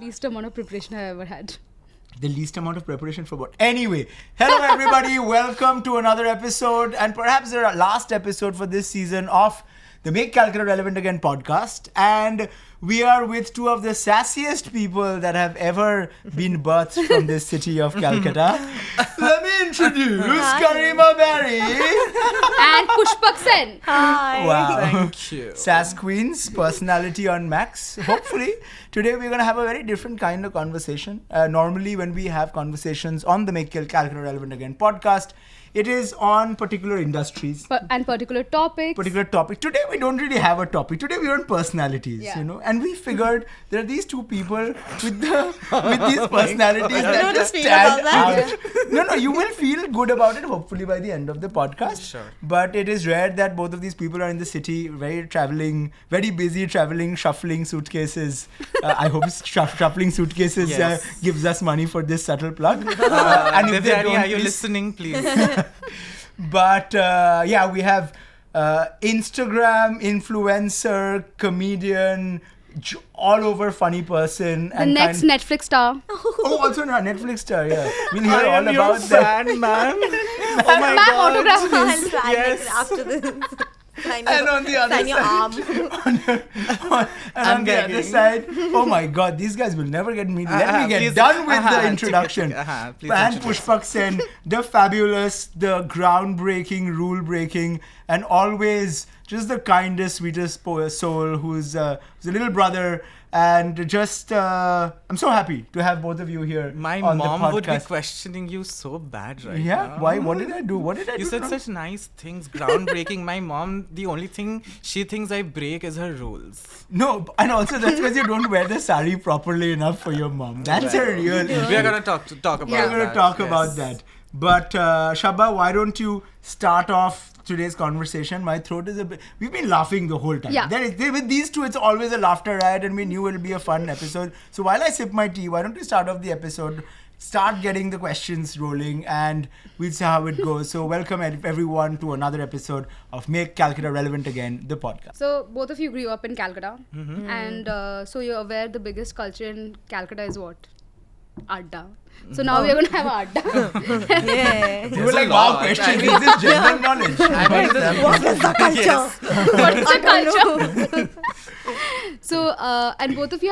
least amount of preparation I've ever had. The least amount of preparation for what? Anyway, hello everybody. Welcome to another episode, and perhaps the last episode for this season of the Make Calcutta Relevant Again podcast. And we are with two of the sassiest people that have ever been birthed from this city of Calcutta. Let me introduce Kareema And Pushpak Sen. Hi. Wow. Thank you. Sass Queens, personality on max. Hopefully, today we're going to have a very different kind of conversation. Normally, when we have conversations on the Make Calcutta Relevant Again podcast, it is on particular industries. And particular topics. Today, we don't really have a topic. Today, we're on personalities, you know. And we figured there are these two people with these personalities that just stand out. No, you will feel good about it, hopefully, by the end of the podcast. Sure. But it is rare that both of these people are in the city, very busy traveling, shuffling suitcases. I hope shuffling suitcases gives us money for this subtle plug. And if they don't, are you listening, please? But we have Instagram influencer, comedian, all over funny person. The next Netflix star. Oh, also not Netflix star, yeah. We'll hear I all am about your that. fan, man. Oh my Ma'am, god. autograph Yes. please. After this. And on the other sign your side, arm. on the other side, oh my god, these guys will never get me. Let me get please, done with the introduction. Please And introduce. Pushpak Sen, the fabulous, the groundbreaking, rule-breaking, and always just the kindest, sweetest soul who's a little brother. And just, I'm so happy to have both of you here. My on the mom podcast. would be questioning you so bad right now. Yeah, why? What did I do? You said such nice things, groundbreaking. My mom, the only thing she thinks I break is her rules. No, and also that's because you don't wear the sari properly enough for your mom. That's a real issue. We are going to talk about that. We're going to talk yes. about that. But Shabba, why don't you start off today's conversation? My throat is a bit... We've been laughing the whole time. Yeah. With these two, it's always a laughter riot, and we knew it'll be a fun episode. So while I sip my tea, why don't we start off the episode, start getting the questions rolling, and we'll see how it goes. So welcome everyone to another episode of Make Calcutta Relevant Again, the podcast. So both of you grew up in Calcutta. And so you're aware the biggest culture in Calcutta is what? Adda. So now we're going to have adda. Yeah. You were like, wow, question, is this general knowledge? What is the culture? What is the culture? So, and both of you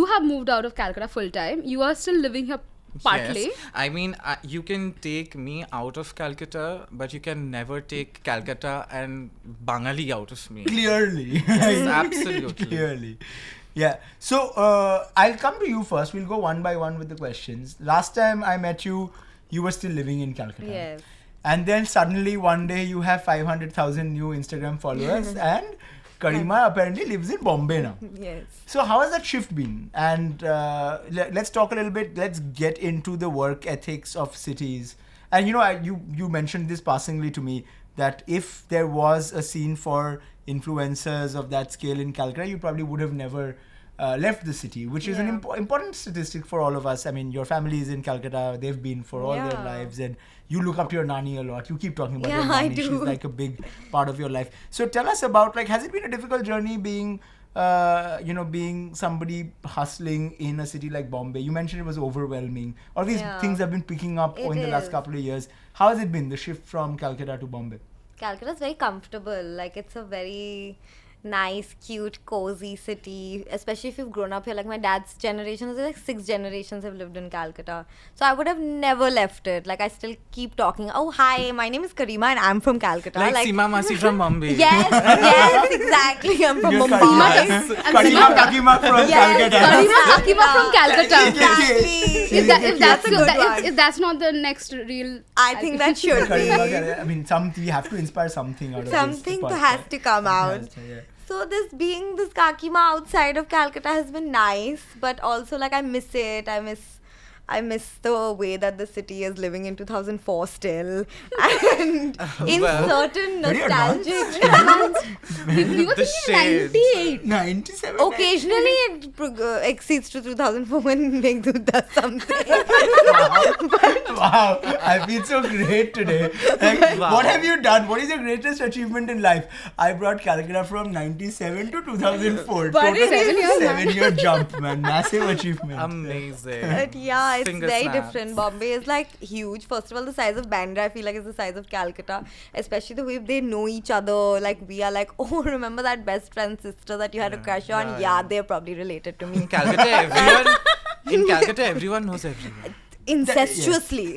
have moved out of Calcutta full time. You are still living here partly. Yes. I mean, you can take me out of Calcutta, but you can never take Calcutta and Bangali out of me. Clearly. Yes, absolutely. Clearly. Yeah. So, I'll come to you first. We'll go one by one with the questions. Last time I met you, you were still living in Calcutta. Yes. And then suddenly one day you have 500,000 new Instagram followers and Kareema apparently lives in Bombay now. Yes. So how has that shift been? And let's talk a little bit. Let's get into the work ethics of cities. And you mentioned this passingly to me, that if there was a scene for influencers of that scale in Calcutta, you probably would have never left the city, which is an important statistic for all of us. I mean, your family is in Calcutta. They've been for all their lives, and you look up to your nani a lot. You keep talking about your nani. I do. She's like a big part of your life. So tell us about, has it been a difficult journey being somebody hustling in a city like Bombay? You mentioned it was overwhelming. All these things have been picking up in the last couple of years. How has it been, the shift from Calcutta to Bombay? Calcutta is very comfortable. Like, it's a very nice, cute, cozy city, especially if you've grown up here. Like, my dad's generation, like 6 generations have lived in Calcutta. So I would have never left it. Like, I still keep talking. Oh, hi, my name is Kareema and I'm from Calcutta. Like Seema Masi from Mumbai. Yes, exactly. I'm from You're Mumbai. Kareema Kakima from Calcutta. Kareema Hakima from Calcutta. Exactly. If that's not the next real... I think that should be. I mean, we have to inspire something out of this. Something has to come out. Yeah. So this Kakima outside of Calcutta has been nice, but also like I miss it. I miss the way that the city is living in 2004 still, and in certain nostalgic. We were The thinking shades. 98. 97. Occasionally it exceeds to 2004 when Meghdut does something. Wow, I feel so great today. Like, Wow. what have you done? What is your greatest achievement in life? I brought Calcutta from 97 to 2004. But Total 7 years, man. 7-year jump, man. Massive achievement. Amazing. But yeah, it's Finger very snaps. different. Bombay is like huge. First of all, the size of Bandra, I feel like, is the size of Calcutta. Especially the way they know each other. Like, we are like, oh, remember that best friend's sister that you had a crush on? yeah, Yeah, yeah. they're probably related to me. In Calcutta, everyone knows everyone. Incestuously.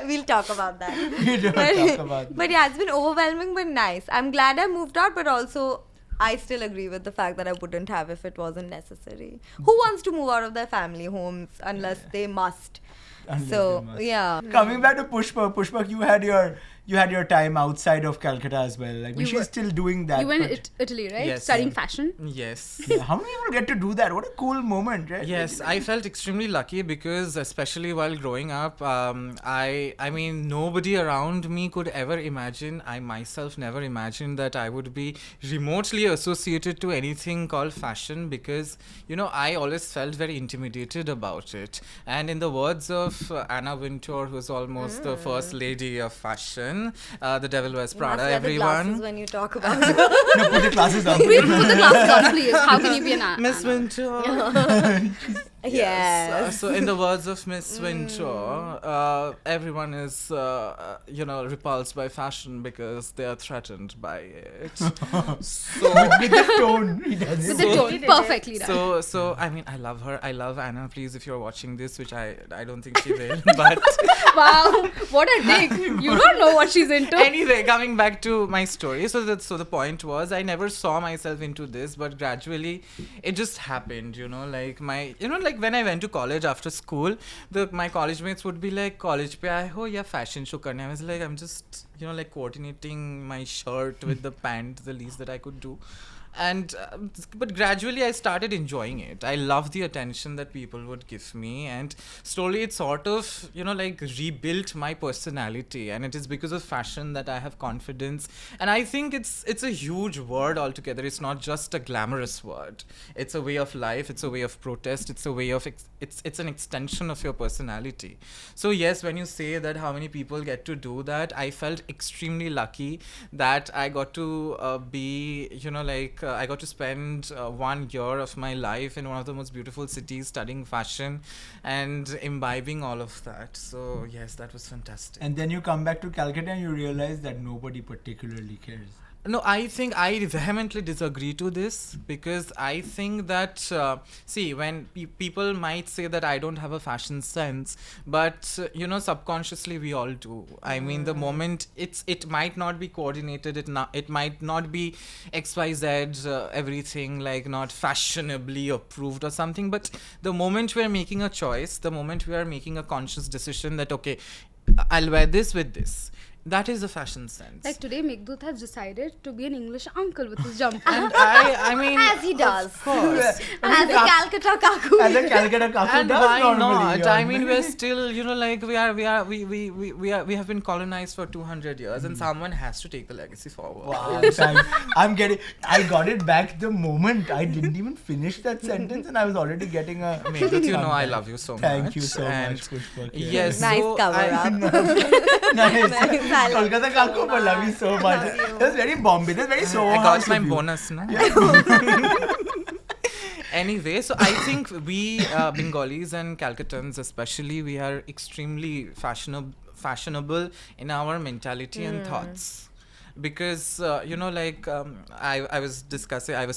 We'll talk about that. We don't talk about that. But yeah, it's been overwhelming but nice. I'm glad I moved out, but also I still agree with the fact that I wouldn't have if it wasn't necessary. Who wants to move out of their family homes unless they must? Unless So they must. yeah. Coming back to Pushpak, you had your time outside of Calcutta as well. Like, You she's were- still doing that. You went but- Italy, right? Yes. Studying Yeah. fashion. Yes. Yeah, how many people get to do that? What a cool moment, right? Yes, I felt extremely lucky because, especially while growing up, I mean, nobody around me could ever imagine. I myself never imagined that I would be remotely associated to anything called fashion because, I always felt very intimidated about it. And in the words of Anna Wintour, who's almost the first lady of fashion, the devil wears You Prada, must wear the glasses everyone. when you talk about it. No, put the glasses on. Put the glasses on, please. How can you be an Miss Wintour. Yes. So in the words of Miss Wintour, everyone is, repulsed by fashion because they are threatened by it. So, With the tone, he does With it. the tone, perfectly done. so I mean, I love her. I love Anna. Please, if you're watching this, which I don't think she will, but Wow, what a dig! You don't know what she's into. anyway, coming back to my story. So the point was, I never saw myself into this, but gradually, it just happened. Like when I went to college after school, my college mates would be like, "College pe aaye ho ya fashion show karne?" I was like, I'm just coordinating my shirt with the pant, the least that I could do. And but gradually I started enjoying it. I love the attention that people would give me, and slowly it sort of rebuilt my personality, and it is because of fashion that I have confidence. And I think it's a huge word altogether. It's not just a glamorous word. It's a way of life, it's a way of protest, it's a way of it's an extension of your personality. So yes, when you say that how many people get to do that, I felt extremely lucky that I got to be I got to spend 1 year of my life in one of the most beautiful cities studying fashion and imbibing all of that. So yes, that was fantastic. And then you come back to Calcutta and you realize that nobody particularly cares. No, I think I vehemently disagree to this because I think that, when people might say that I don't have a fashion sense, but, subconsciously we all do. I mean, the moment it might not be coordinated, it might not be XYZ, everything not fashionably approved or something, but the moment we're making a choice, the moment we are making a conscious decision that, okay, I'll wear this with this. That is a fashion sense. Like today, Meghdut has decided to be an English uncle with his jumper. And I mean, As he does. Of course. As a Calcutta Kaku. As a Calcutta Kaku And does why normally. not? I mean, we're still, we have been colonized for 200 years, and someone has to take the legacy forward. Wow, I got it back the moment I didn't even finish that sentence, and I was already getting a. Meghdut, I love you so much. Thank you so And much, Pushpak. Yes, Nice so cover up. Nice. I love Kolkata Kaku, but love you so much. Love you. That's very Bombay. That's very so. I got my bonus, no? Anyway, so I think we Bengalis and Calcuttans especially, we are extremely fashionable in our mentality and thoughts. Because I was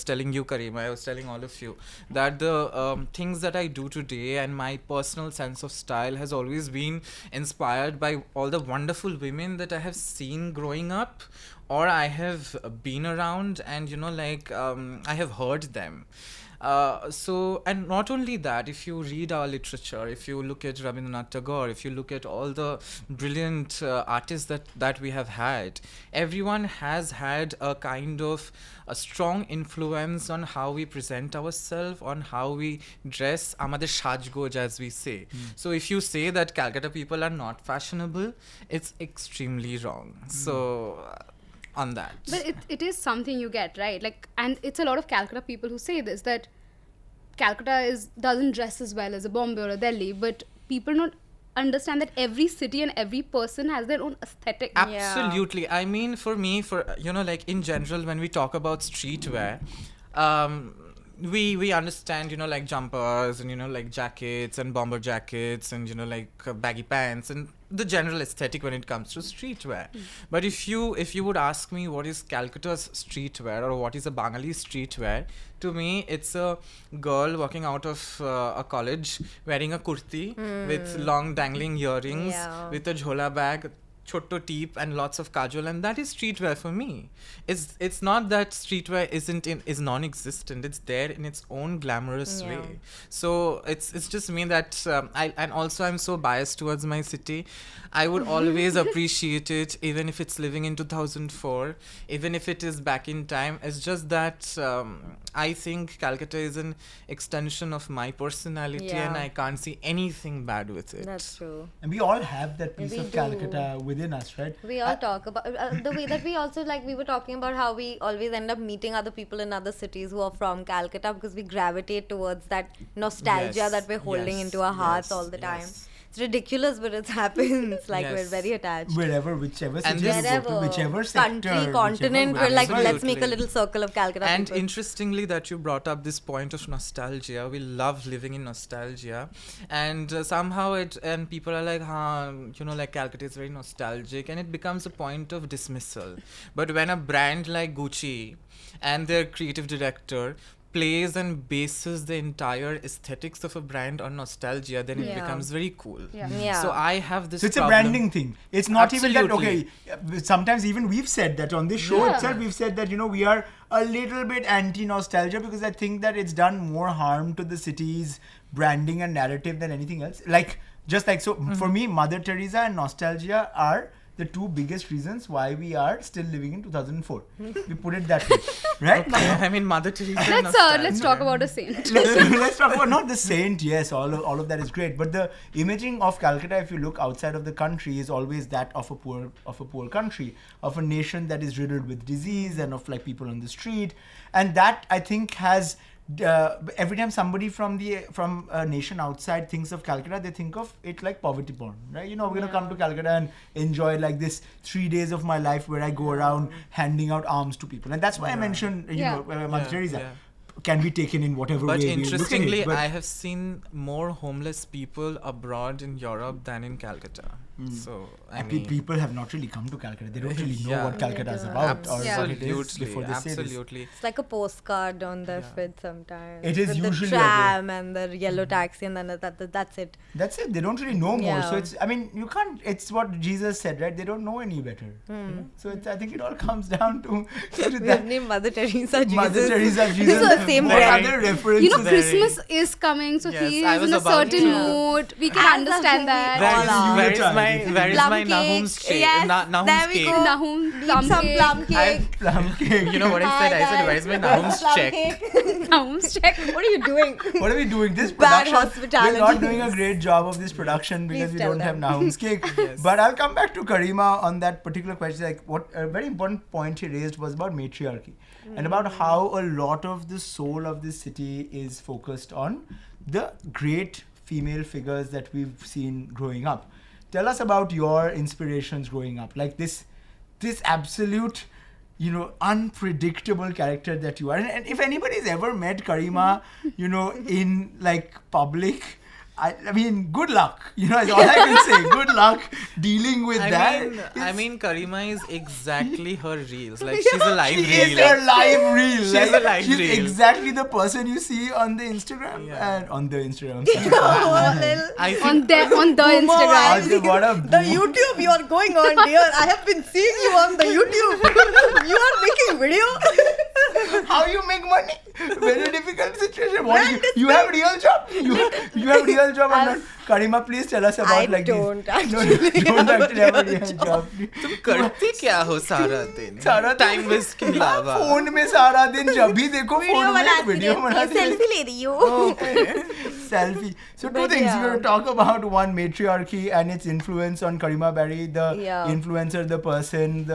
telling you, Kareema, I was telling all of you that the things that I do today and my personal sense of style has always been inspired by all the wonderful women that I have seen growing up, or I have been around, and I have heard them. And not only that, if you read our literature, if you look at Rabindranath Tagore, if you look at all the brilliant artists that we have had, everyone has had a kind of a strong influence on how we present ourselves, on how we dress, amader sajgoj, as we say. So if you say that Calcutta people are not fashionable, it's extremely wrong. So on that. But it is something you get, right? Like, and it's a lot of Calcutta people who say this, that Calcutta doesn't dress as well as a Bombay or a Delhi, but people don't understand that every city and every person has their own aesthetic. Absolutely. I mean, for me, like in general, when we talk about streetwear, we understand, like jumpers and, like jackets and bomber jackets and, like baggy pants and the general aesthetic when it comes to streetwear. But if you would ask me what is Calcutta's streetwear or what is a Bengali streetwear, to me it's a girl walking out of a college wearing a kurti with long dangling earrings, with a jhola bag, chotto teep and lots of kajal, and that is streetwear for me. It's not that streetwear is non-existent. It's there in its own glamorous way. So it's just me that I'm so biased towards my city. I would always appreciate it, even if it's living in 2004, even if it is back in time. It's just that I think Calcutta is an extension of my personality, and I can't see anything bad with it. That's true. And we all have that piece of Calcutta within us, right? We all talk about the way that we also, like, we were talking about how we always end up meeting other people in other cities who are from Calcutta because we gravitate towards that nostalgia that we're holding into our hearts all the time. It's ridiculous, but it happens. Like, we're very attached. Whichever city you go to, whichever sector, country, continent, we're like, let's make a little circle of Calcutta And people. interestingly that you brought up this point of nostalgia. We love living in nostalgia. And somehow and people are like, like Calcutta is very nostalgic. And it becomes a point of dismissal. But when a brand like Gucci and their creative director plays and bases the entire aesthetics of a brand on nostalgia, then it becomes very cool. So I have this So it's problem. a branding thing. It's not even that, Absolutely. sometimes even we've said that on this show itself, we've said that, we are a little bit anti-nostalgia because I think that it's done more harm to the city's branding and narrative than anything else. For me, Mother Teresa and nostalgia are the two biggest reasons why we are still living in 2004. We put it that way, right? I mean, Mother Teresa. Let's talk about a saint. Let's talk about not the saint. Yes, all of that is great, but the imaging of Calcutta, if you look outside of the country, is always that of a poor country, of a nation that is riddled with disease and of like people on the street, and that I think has. Every time somebody from a nation outside thinks of Calcutta, they think of it like poverty porn, right? We're gonna come to Calcutta and enjoy like this 3 days of my life where I go around handing out alms to people, and that's why I mentioned Mother Teresa can be taken in whatever way. But we look at it. interestingly, I have seen more homeless people abroad in Europe than in Calcutta. So I mean, people have not really come to Calcutta. They don't really know what Calcutta is about or what it is before they say this. Absolutely. It's like a postcard on their feed sometimes. It is with usually the tram and the yellow taxi, and then that's it. That's it. They don't really know more. Yeah. So you can't. It's what Jesus said, right? They don't know any better. So I think it all comes down to We have named Mother Teresa Jesus. Mother Teresa, Jesus. This is the same brand. Other references. Christmas is coming, so he I is was in a about certain to. mood. We can understand that. Where is my Plum Nahum's cake. cake? Yes, Nahum's there we cake. go. Nahum, Eat plum some cake. plum cake. Plum cake. You know what I said? I said, where's my Nahum's Plum check? cake. Nahum's check. What are you doing? What are we doing? This Bad production. hospitality. We're not doing a great job of this production because Please we tell don't have them. Nahum's cake. But I'll come back to Kareema on that particular question. Like, what a very important point he raised was about matriarchy and about how a lot of the soul of this city is focused on the great female figures that we've seen growing up. Tell us about your inspirations growing up, like this absolute, unpredictable character that you are. And if anybody's ever met Kareema, in like public, I mean, good luck. That's all I can say. Good luck dealing with that. I mean, Kareema is exactly her reels. Like, she's a live She reel. is a live reel. She's a live she's reel. exactly the person you see on the Instagram. And on the Instagram. I think On the Instagram. What a The YouTube you are going on, dear. I have been seeing you on the YouTube. You are making video. How you make money? Very difficult situation. You have real job? You have real job or not? Kareema, please tell us about I don't these. actually don't actually have a real job. तुम करते क्या हो सारा दिन? सारा Time waste के अलावा. Phone में सारा दिन जब भी देखो फोन में वीडियो बनाती सेल्फी ले रही हूँ. Selfie. So two But things. yeah. We're going to talk about one, matriarchy and its influence on Kareema Barry, the Yeah. influencer, the person,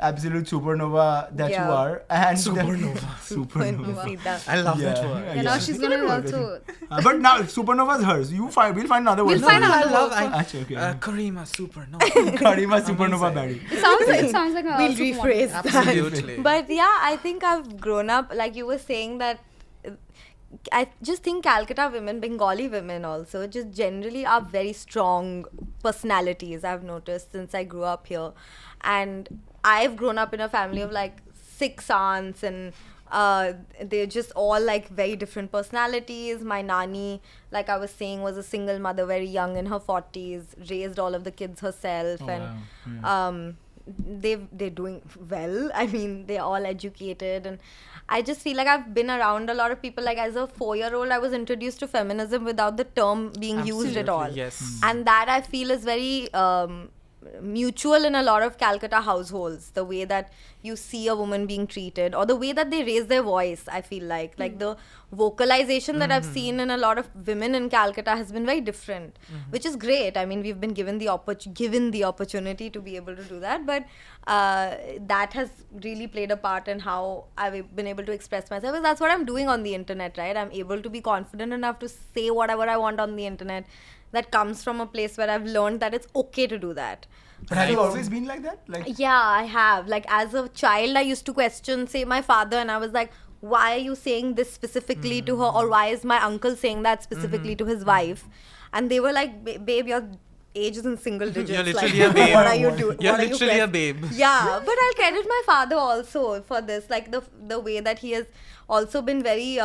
absolute supernova that you are. And Supernova. supernova. Sita. I love that Yeah. word. Yeah, now she's gonna also. But now supernova's hers. We'll find another word. We'll find I another love word for- Actually, okay. Kareema Supernova. Kareema supernova Amazing. baddie. It sounds like a. We'll supermodel. rephrase that. Absolutely. But yeah, I think I've grown up, like you were saying, that I just think Calcutta women, Bengali women also, just generally are very strong personalities, I've noticed since I grew up here. And I've grown up in a family of like 6 aunts, and they're just all like very different personalities. My nani, like I was saying, was a single mother, very young in her 40s, raised all of the kids herself. Oh, and wow. they're doing well. I mean, they're all educated, and I just feel like I've been around a lot of people. Like as a 4-year-old, I was introduced to feminism without the term being used at all. Yes. And that I feel is very mutual in a lot of Calcutta households. The way that you see a woman being treated, or the way that they raise their voice, I feel like the vocalization that I've seen in a lot of women in Calcutta has been very different, which is great. I mean, we've been given the opportunity to be able to do that, but that has really played a part in how I've been able to express myself. Because that's what I'm doing on the internet, right? I'm able to be confident enough to say whatever I want on the internet. That comes from a place where I've learned that it's okay to do that. But have you always been like that? Like, Yeah, I have. Like as a child, I used to question, say, my father, and I was like, why are you saying this specifically to her? Or why is my uncle saying that specifically to his wife? And they were like, babe, your age is in single digits. You're Like, literally a babe. What are you doing? You're What are you literally a quest- babe. Yeah, but I'll credit my father also for this. Like the way that he has also been very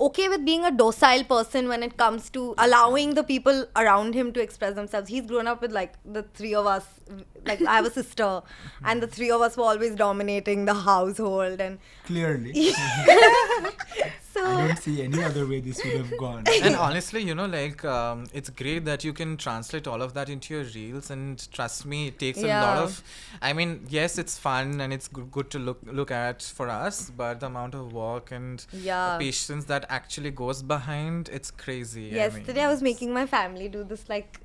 okay with being a docile person when it comes to allowing the people around him to express themselves. He's grown up with like the 3 of us. Like I have a sister, and the 3 of us were always dominating the household. And clearly. so I don't see any other way this would have gone. And honestly, like it's great that you can translate all of that into your reels, and trust me, it takes a lot of, I mean, yes, it's fun and it's good to look at for us, but the amount of work and patience that actually goes behind, it's crazy. Yesterday I was making my family do this like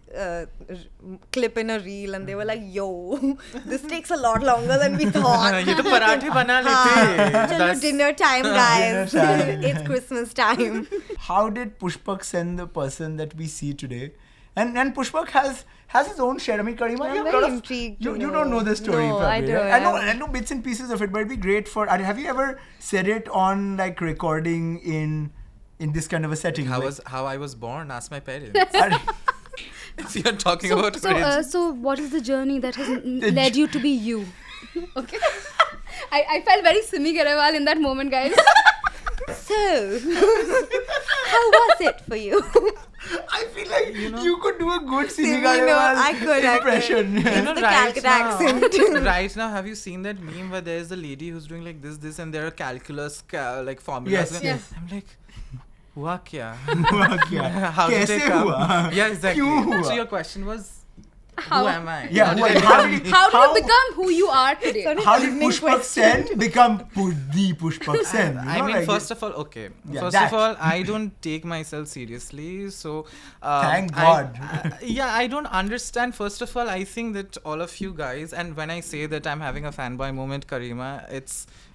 clip in a reel, and they were like, yo, this takes a lot longer than we thought. ये तो पराठे बना लेते. Chalo, dinner time, guys. Dinner time. It's Christmas time. How did Pushpak send the person that we see today? And Pushpak has his own share. I mean, Kareema, I'm you have very a lot of, intrigued you to don't know. know the story No, probably. I Right? don't. I know bits and pieces of it, but it'd be great for. Have you ever said it on like recording in this kind of a setting? How I was born? Ask my parents. If you're talking about So what is the journey that has led you to be you? Okay. I felt very Simi Garewal in that moment, guys. So, how was it for you? I feel like you could do a good Simi Simi, no, Garewal I could. impression. It's the Calcutta accent. Right now, have you seen that meme where there's a lady who's doing like this, and there are calculus like formulas? Yes. I'm like, हुआ क्या? क्या? How did कैसे they come? हुआ? Yeah, exactly. क्यों हुआ? So your question was, How? who am I? Yeah, How did it how How did did you become who you are today? Sorry. How did Evening Pushpak Sen become the Pushpak Sen? You I know, mean, like first of all, okay. Yeah, First that. of all, I don't take myself seriously. So, Thank God. I don't understand. First of all, I think that all of you guys, and when I say that I'm having a fanboy moment, Kareema,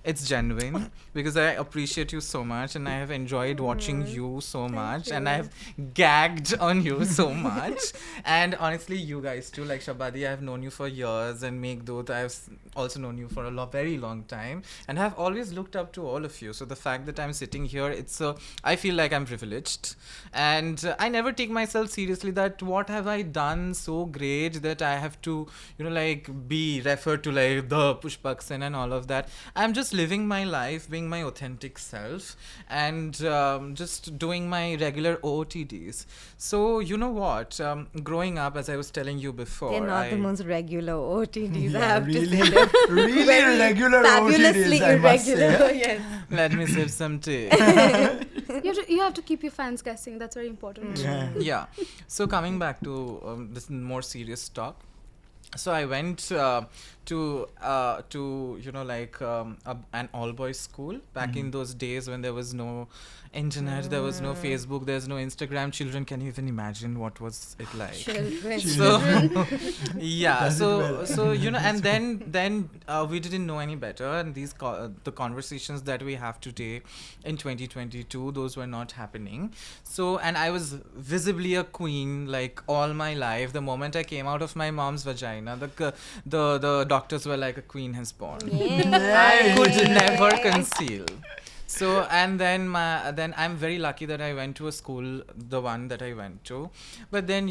it's genuine because I appreciate you so much, and I have enjoyed watching you so much, and I have gagged on you so much. And honestly, you guys too, like Shabadi, I've known you for years, and Meghdut, I've also known you for a very long time, and have always looked up to all of you. So the fact that I'm sitting here, I feel like I'm privileged, and I never take myself seriously. That what have I done so great that I have to, like be referred to like the Pushpak Sen and all of that. I'm just living my life, being my authentic self, and just doing my regular OOTDs. So you know what? Growing up, as I was telling you before, They're not the most regular OTDs, I Yeah, have really, to say. really Very irregular fabulously OTDs, I must say. irregular. Yes. let me sip some tea. You have to keep your fans guessing. That's very important. Yeah. Yeah. So coming back to this more serious talk. So I went to an all boys school back in those days when there was no internet, there was no Facebook, there's no Instagram. Children, can you even imagine what was it like? Children. So yeah, Does it well. so and then we didn't know any better, and the conversations that we have today in 2022, those were not happening. So, and I was visibly a queen like all my life. The moment I came out of my mom's vagina, the doctors were like, a queen has born. I could never conceal. So, and then I'm very lucky that I went to a school, the one that I went to. But then,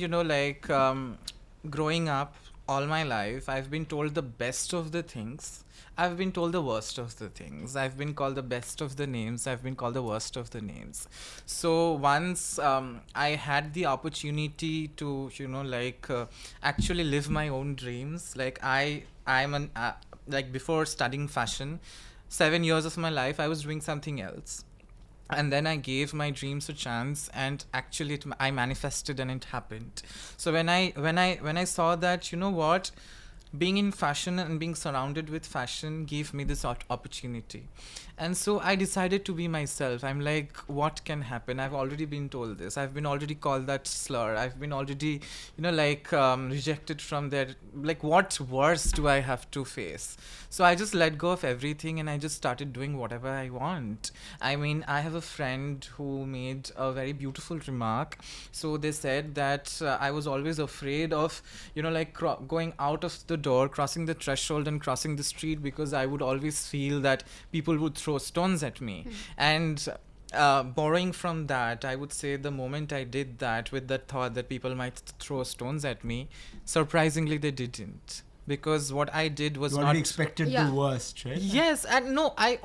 growing up all my life, I've been told the best of the things. I've been told the worst of the things. I've been called the best of the names. I've been called the worst of the names. So once I had the opportunity to, actually live my own dreams. Like before studying fashion, 7 years of my life, I was doing something else. And then I gave my dreams a chance, and actually I manifested, and it happened. So when I saw that, being in fashion and being surrounded with fashion gave me this opportunity. And so I decided to be myself. I'm like, what can happen? I've already been told this. I've been already called that slur. I've been already, rejected from there. Like, what worse do I have to face? So I just let go of everything, and I just started doing whatever I want. I mean, I have a friend who made a very beautiful remark. So they said that I was always afraid of, going out of the door, crossing the threshold and crossing the street, because I would always feel that people would throw stones at me. And borrowing from that, I would say the moment I did that with the thought that people might throw stones at me, surprisingly they didn't. Because what I did was You not... already expected Yeah. the worst, right? Yes, and no, I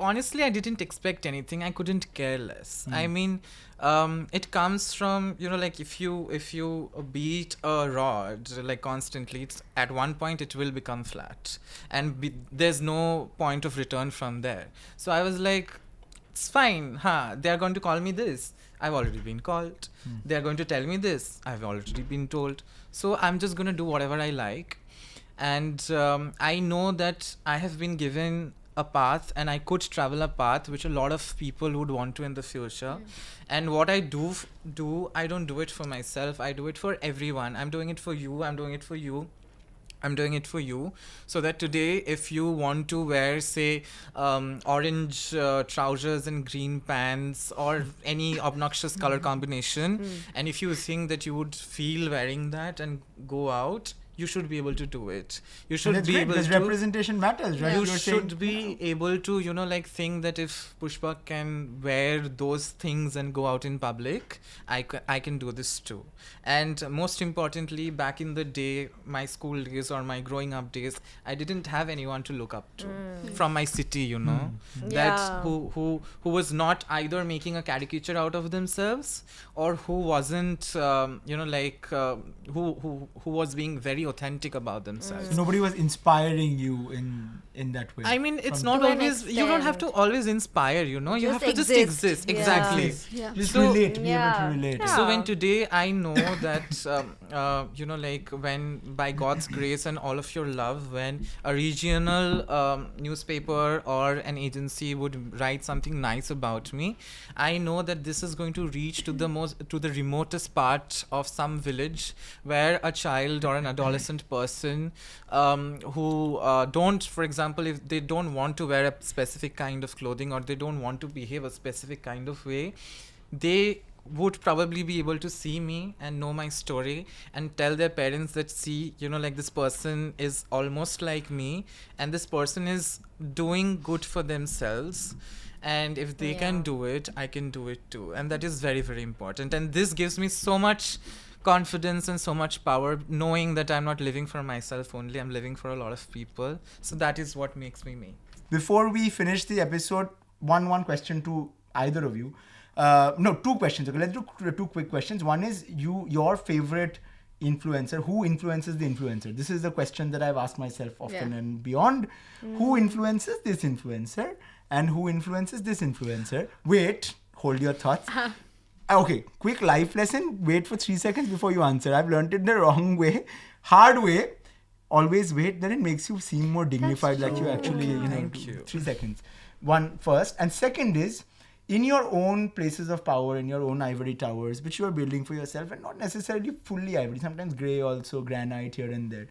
didn't expect anything. I couldn't care less. I mean, it comes from, if you beat a rod like constantly, it's at one point it will become flat, and there's no point of return from there. So I was like, it's fine, they are going to call me this. I've already been called. They are going to tell me this. I've already been told. So I'm just going to do whatever I like. And I know that I have been given a path, and I could travel a path which a lot of people would want to in the future. And what I do, I don't do it for myself. I do it for everyone. I'm doing it for you. I'm doing it for you. I'm doing it for you, so that today, if you want to wear, say, orange trousers and green pants, or any obnoxious color combination, and if you think that you would feel wearing that and go out, you should be able to do it. You should be able because to... representation matters, right? You You're should saying- be able to, think that if Pushpak can wear those things and go out in public, I can do this too. And most importantly, back in the day, my school days or my growing up days, I didn't have anyone to look up to from my city, that Yeah. who was not either making a caricature out of themselves, or who wasn't, who was being very authentic about themselves. Nobody was inspiring you in that way. I mean, it's From- not To an always, you don't have to extent. always inspire, you Just have to just exist. exist. Yeah. Exactly. Yeah. Just So- relate, be able Yeah. to relate. Yeah. So when today I know that, when by God's grace and all of your love, when a regional newspaper or an agency would write something nice about me, I know that this is going to reach to the remotest part of some village, where a child or an adolescent person who don't, for example, if they don't want to wear a specific kind of clothing, or they don't want to behave a specific kind of way, they would probably be able to see me and know my story and tell their parents that, see, this person is almost like me, and this person is doing good for themselves, and if they can Yeah. do it, I can do it too. And that is very, very important, and this gives me so much confidence and so much power, knowing that I'm not living for myself only, I'm living for a lot of people. So that is what makes me me. Before we finish the episode, one question to either of you. No, two questions. Okay, let's do two quick questions. One is your favorite influencer. Who influences the influencer? This is the question that I've asked myself often and beyond. Who influences this influencer, and who influences this influencer? Wait, hold your thoughts. Okay, quick life lesson. Wait for 3 seconds before you answer. I've learned it the wrong way, hard way. always wait, then it makes you seem more dignified, like you actually, Thank you. 3 seconds. One first. And second is, in your own places of power, in your own ivory towers, which you are building for yourself, and not necessarily fully ivory, sometimes grey also, granite here and there,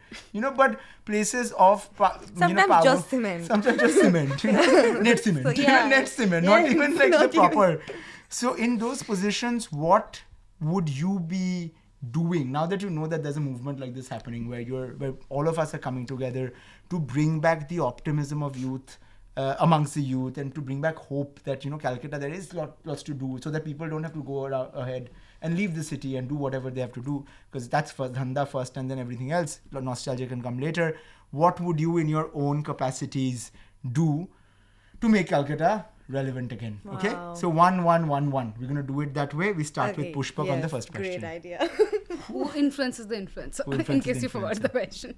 but places of Sometimes power. just cement. Sometimes just cement. Net cement. So, yeah. Even net cement, Yeah, not even like not the proper. So in those positions, what would you be doing now that you know that there's a movement like this happening where all of us are coming together to bring back the optimism of youth amongst the youth, and to bring back hope that Calcutta, there is lots to do, so that people don't have to go ahead and leave the city and do whatever they have to do, because that's first dhanda first, and then everything else, nostalgia can come later. What would you in your own capacities do to make Calcutta relevant again? Okay, so 1 1 1 1, we're going to do it that way. We start with Pushpak on the first question. Great idea. Who influences the influencer? Who In influences case the you forgot influencer? the question.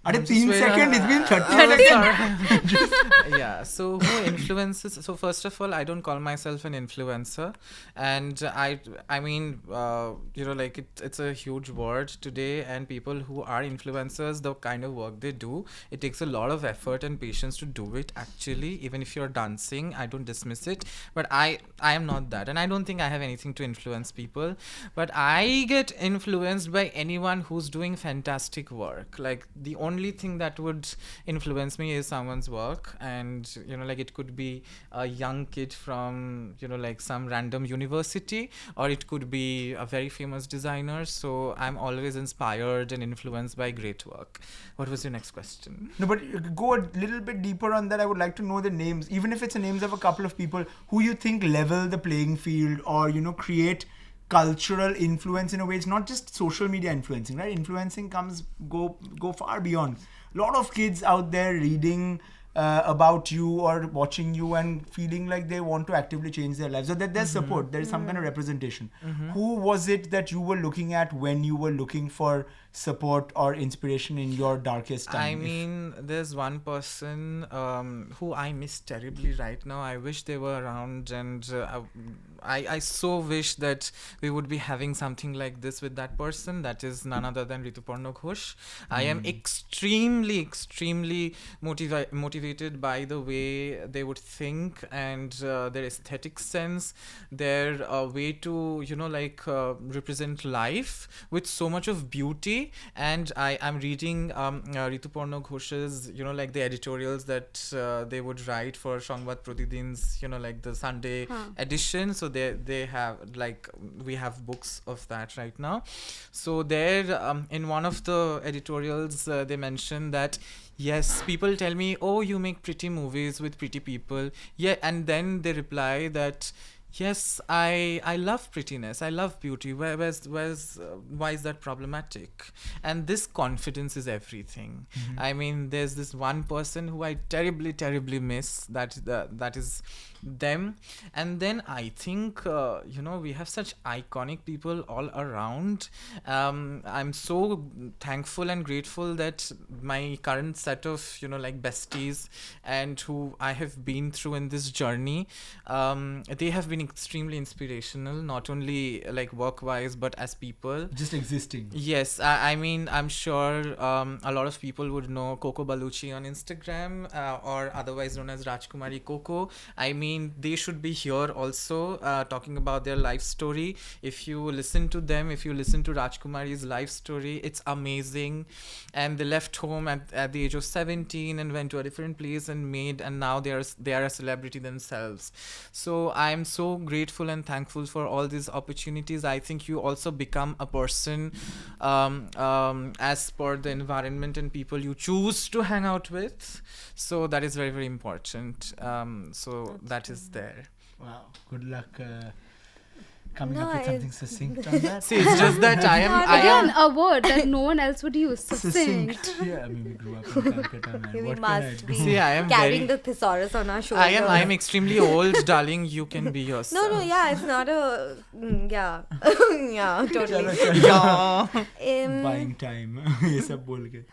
Are 3 seconds? It's been 30 seconds. Yeah, so who influences? So first of all, I don't call myself an influencer, and I mean, like it's a huge word today, and people who are influencers, the kind of work they do, it takes a lot of effort and patience to do it. Actually, even if you're dancing, I don't dismiss it, but I am not that, and I don't think I have anything to influence people, but I get influenced by anyone who's doing fantastic work. Like the only thing that would influence me is someone's work, and like it could be a young kid from like some random university, or it could be a very famous designer. So I'm always inspired and influenced by great work. What was your next question? No, but go a little bit deeper on that. I would like to know the names, even if it's the names of a couple of people who you think level the playing field, or create cultural influence in a way. It's not just social media influencing, right? Influencing go far beyond. A lot of kids out there reading about you or watching you and feeling like they want to actively change their lives, so that there's support, there's some kind of representation. Who was it that you were looking at when you were looking for support or inspiration in your darkest time? I mean, there's one person who I miss terribly right now. I wish they were around, and I so wish that we would be having something like this with that person. That is none other than Rituparna Ghosh. I am extremely motivated by the way they would think, and their aesthetic sense, their way to represent life with so much of beauty. And I'm reading Rituparna Ghosh's the editorials that they would write for Shangbad Pratidin's the Sunday edition. So they have we have books of that right now. So there in one of the editorials they mentioned that yes, people tell me, oh, you make pretty movies with pretty people. Yeah, and then they reply that yes, I love prettiness, I love beauty. Why is that problematic? And this confidence is everything. I mean, there's this one person who I terribly miss. That is them. And then I think we have such iconic people all around. I'm so thankful and grateful that my current set of besties and who I have been through in this journey, they have been extremely inspirational, not only work wise but as people just existing. Yes, I mean, I'm sure a lot of people would know Coco Baluchi on Instagram, or otherwise known as Rajkumari Coco. I mean, they should be here also talking about their life story. If you listen to them, if you listen to Rajkumari's life story, it's amazing. And they left home at the age of 17 and went to a different place and now they are a celebrity themselves. So I'm so grateful and thankful for all these opportunities. I think you also become a person as per the environment and people you choose to hang out with. So that is very important. So that is there. Wow, good luck coming up with something succinct on that. See, it's just that I Again, am a word that no one else would use. Succinct. Yeah, I mean, we grew up in Calcutta, man. We What must can I do? be See, I am carrying very- the thesaurus on our shoulders. I am extremely old, darling. You can be yourself. No, yeah, it's not a yeah, yeah, totally. चलो, चलो. Yeah. Buying time. ये सब बोल के.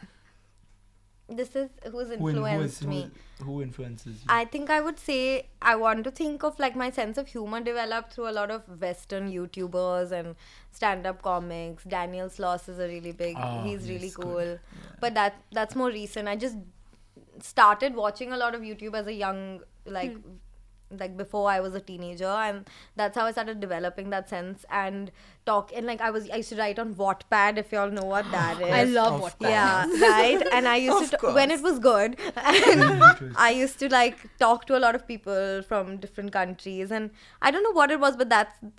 This is who's Who influenced me. Who influences you? I think I would say I want to think of like my sense of humor developed through a lot of Western YouTubers and stand-up comics. Daniel Sloss is a really big. He's really yes, cool. good. But that's more recent. I just started watching a lot of YouTube as a young like before I was a teenager, and that's how I started developing that sense and talk. And like I used to write on Wattpad, if y'all know what that is. I love Of what Yeah, right. And I used Of to when it was good, and I used to like talk to a lot of people from different countries, and I don't know what it was, but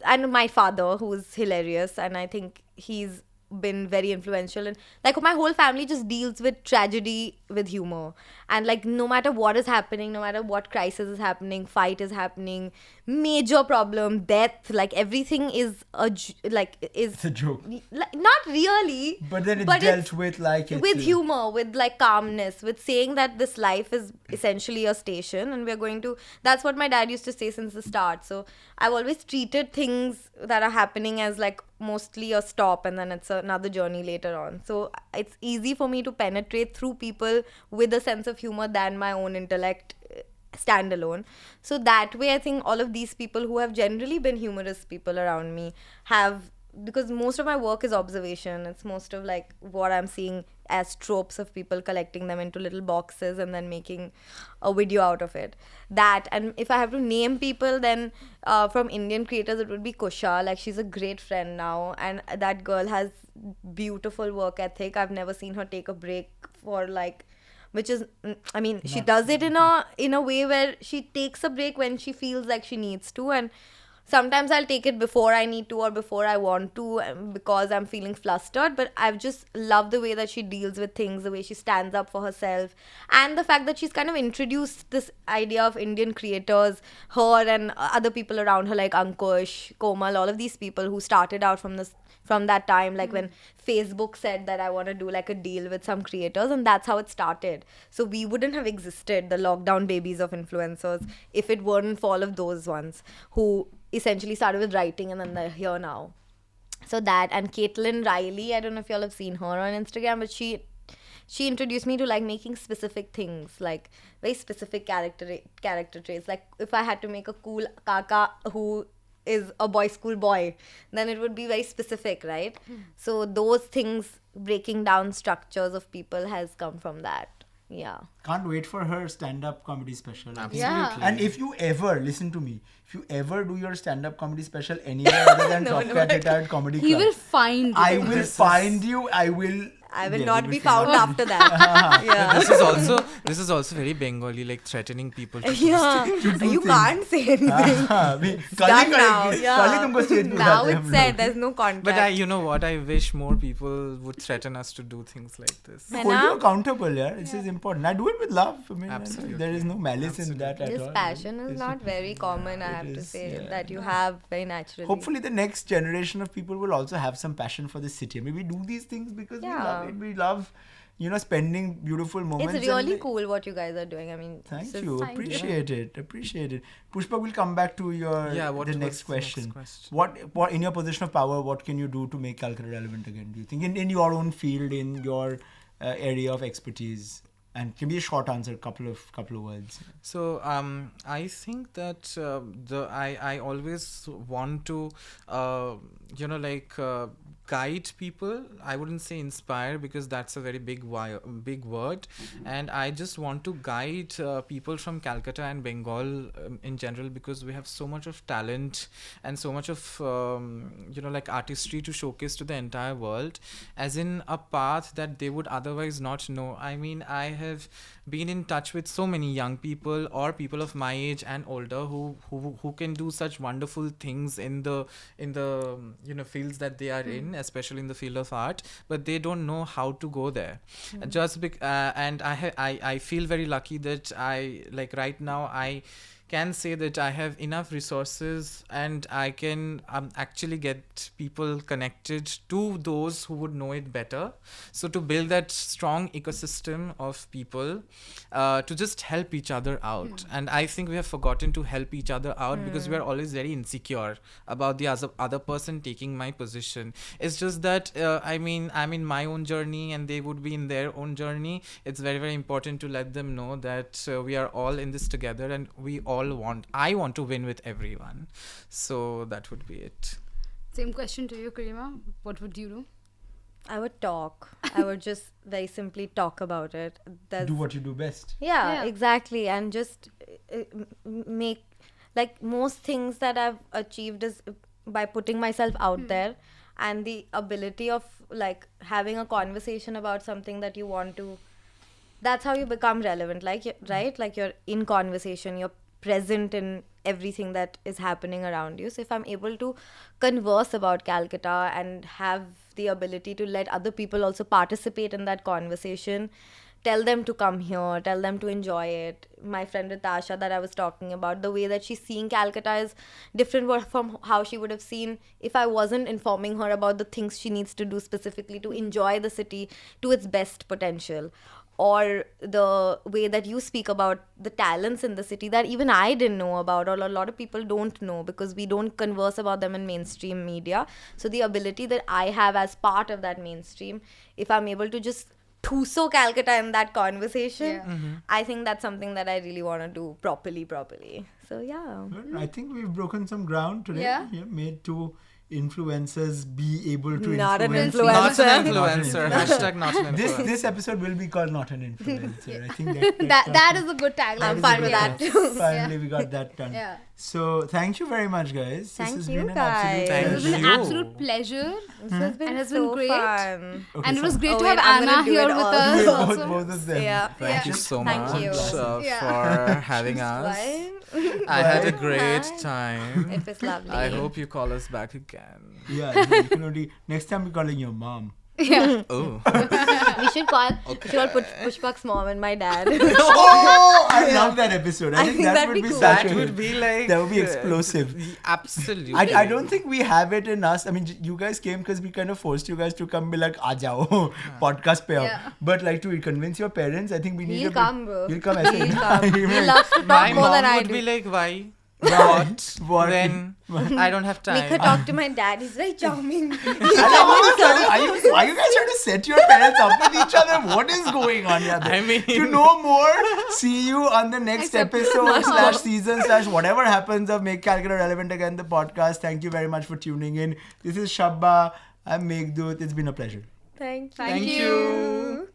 and my father, who's hilarious, and I think he's been very influential, and like my whole family just deals with tragedy with humor, and like no matter what is happening, no matter what crisis is happening, fight is happening, major problem, death, like everything is It's a joke. not really, But then it's dealt with like it's with humor, with like calmness, with saying that this life is essentially a station and we're going to. That's what my dad used to say since the start. So I've always treated things that are happening as like mostly a stop, and then it's another journey later on. So it's easy for me to penetrate through people with a sense of humor than my own intellect standalone. So that way I think all of these people who have generally been humorous people around me have, because most of my work is observation. It's most of like what I'm seeing as tropes of people, collecting them into little boxes and then making a video out of it. That, and if I have to name people, then from Indian creators it would be Kusha. Like she's a great friend now, and that girl has beautiful work ethic. I've never seen her take a break for like, which is, I mean, she does it in a way where she takes a break when she feels like she needs to, and sometimes I'll take it before I need to or before I want to, because I'm feeling flustered. But I've just loved the way that she deals with things, the way she stands up for herself, and the fact that she's kind of introduced this idea of Indian creators, her and other people around her like Ankush, Komal, all of these people who started out from that time, like when Facebook said that I want to do like a deal with some creators, and that's how it started. So we wouldn't have existed, the lockdown babies of influencers, if it weren't for all of those ones who essentially started with writing and then they're here now. So that, and Caitlin Riley, I don't know if y'all have seen her on Instagram, but she introduced me to like making specific things, like very specific character traits. Like if I had to make a cool kaka who is a boy school boy, then it would be very specific, right? So those things, breaking down structures of people, has come from that. Yeah. Can't wait for her stand-up comedy special. Absolutely. Yeah. And if you ever, listen to me, if you ever do your stand-up comedy special anywhere other than Top Cat Retired Comedy Club, He will find you. I will find you. I will will not be found after that. Yeah. This is also very Bengali, like threatening people to Yeah. to do You things. can't say anything. Done now. Yeah. Now it's said. There's no contract. But you know what? I wish more people would threaten us to do things like this. Man, Hold you accountable, yeah. This is important. I do it with love. I mean, Absolutely. there is no malice in that at This all. passion is not very common, I have to is, say, yeah. that you have very naturally. Hopefully, the next generation of people will also have some passion for the city. Maybe do these things because we love Yeah. it. We love, spending beautiful moments. It's and really cool what you guys are doing. I mean, Thank this is- you. Appreciate it. Pushpak, will come back to your What the was next the question. next question? What in your position of power, what can you do to make Calcutta relevant again? Do you think in your own field, in your area of expertise? And can be a short answer, couple of words. So I think that I always want to guide people. I wouldn't say inspire, because that's a very big word, and I just want to guide people from Calcutta and Bengal in general, because we have so much of talent and so much of artistry to showcase to the entire world, as in a path that they would otherwise not know. I mean, I have been in touch with so many young people or people of my age and older who can do such wonderful things in the fields that they are in, especially in the field of art, but they don't know how to go there. And I feel very lucky that right now I can say that I have enough resources and I can actually get people connected to those who would know it better. So to build that strong ecosystem of people to just help each other out. And I think we have forgotten to help each other out because we are always very insecure about the other person taking my position. It's just that I'm in my own journey and they would be in their own journey. It's very, very important to let them know that we are all in this together and I want to win with everyone. So that would be it. Same question to you, Kareema. What would you do? I would talk. I would just very simply talk about it. Do what you do best. Yeah, Yeah. exactly. And just make, like, most things that I've achieved is by putting myself out there, and the ability of, like, having a conversation about something that you want to. That's how you become relevant, right? Like, you're in conversation, you're present in everything that is happening around you. So if I'm able to converse about Calcutta and have the ability to let other people also participate in that conversation, tell them to come here, tell them to enjoy it. My friend Ritasha that I was talking about, the way that she's seeing Calcutta is different from how she would have seen if I wasn't informing her about the things she needs to do specifically to enjoy the city to its best potential. Or the way that you speak about the talents in the city that even I didn't know about, or a lot of people don't know because we don't converse about them in mainstream media. So the ability that I have as part of that mainstream, if I'm able to just thuso Calcutta in that conversation, I think that's something that I really want to do properly. So yeah. Well, I think we've broken some ground today. Yeah. Made two influencers be able to Not an influence. Not an Influencer. influencer. Hashtag not an influencer. This episode will be called Not an Influencer. I think That is a good tagline. I'm fine with that. Finally, we got that done. Yeah. So, thank you very much, guys. Thank this has you, been an guys. absolute Thank It was an you. absolute pleasure. This has been And it's so been great. fun. Okay, And it was so- great Oh, to wait, have I'm gonna Anna do here it with all. us both, also. both of them. Yeah. Thank you so Thank much you. for having us. Fine. I had a great Hi. time. It was lovely. I hope you call us back again. Yeah, you can only next time we're calling your mom. Yeah. Oh. We should call Pushpak's mom and my dad. Oh, I love that episode. I think that that'd would be be cool. such That a would hit. be like... That would be explosive. Absolutely. I don't think we have it in us. I mean, you guys came because we kind of forced you guys to come, be like, "Aa jao, podcast pe aao." Yeah. But like to convince your parents, I think we need. He'll come, bro. He'll come. He'll come. He loves to talk My more than mom I would do. be like, why? What? What? When? I don't have Make her time. talk to my dad. He's very charming. Are you guys trying to set your parents up with each other? What is going on here? I mean- to know more, see you on the next episode / season / whatever happens of Make Calcutta Relevant Again, the podcast. Thank you very much for tuning in. This is Shabba. I'm Meghdut. It's been a pleasure. Thank you. Thank you.